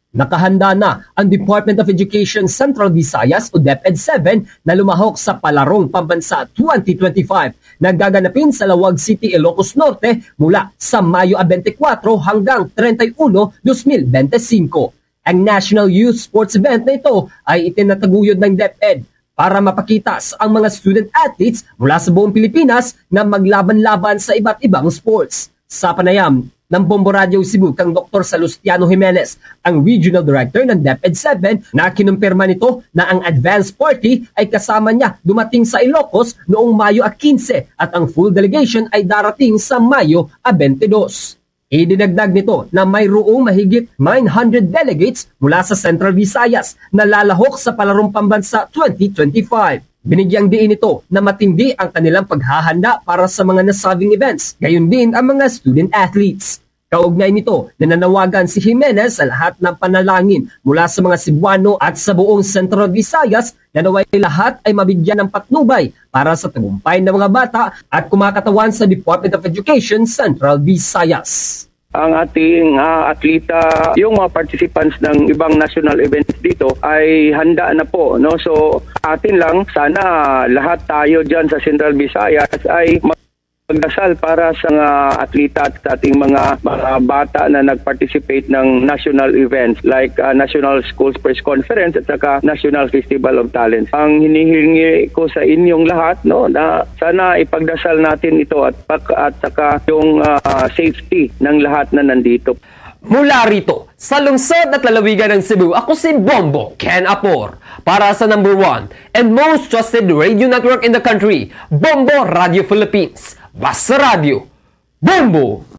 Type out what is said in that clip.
Nakahanda na ang Department of Education Central Visayas o DepEd 7 na lumahok sa Palarong Pambansa 2025 na gaganapin sa Lawag City, Ilocos Norte mula sa Mayo 24 hanggang 31, 2025. Ang National Youth Sports Event na ito ay itinataguyod ng DepEd para mapakita sa ang mga student athletes mula sa buong Pilipinas na maglaban-laban sa iba't ibang sports. Sa panayam ng Bombo Radio Cebu kang Dr. Salustiano Jimenez, ang Regional Director ng DepEd 7 na kinumpirma nito na ang advance party ay kasama niya dumating sa Ilocos noong Mayo 15 at ang full delegation ay darating sa Mayo 22. Idinagdag nito na mayroong mahigit 900 delegates mula sa Central Visayas na lalahok sa Palarong Pambansa 2025. Binigyang diin ito na matindi ang kanilang paghahanda para sa mga nasabing events, gayon din ang mga student athletes. Kaugnay nito, nananawagan si Jimenez sa lahat ng panalangin mula sa mga Cebuano at sa buong Central Visayas na naway lahat ay mabigyan ng patnubay para sa tagumpay ng mga bata at kumakatawan sa Department of Education Central Visayas. Ang ating atleta, yung mga participants ng ibang national events dito ay handa na po, no? So atin lang, sana lahat tayo dyan sa Central Visayas ay magdasal para sa atleta at ating mga bata na nag-participate ng national events like National Schools Press Conference at saka National Festival of Talents. Ang hinihingi ko sa inyong lahat, no, na sana ipagdasal natin ito at saka yung safety ng lahat na nandito. Mula rito, sa lungsod at lalawigan ng Cebu, ako si Bombo Ken Apor para sa number 1 and most trusted radio network in the country, Bombo Radio Philippines. Basta Radio, Bombo!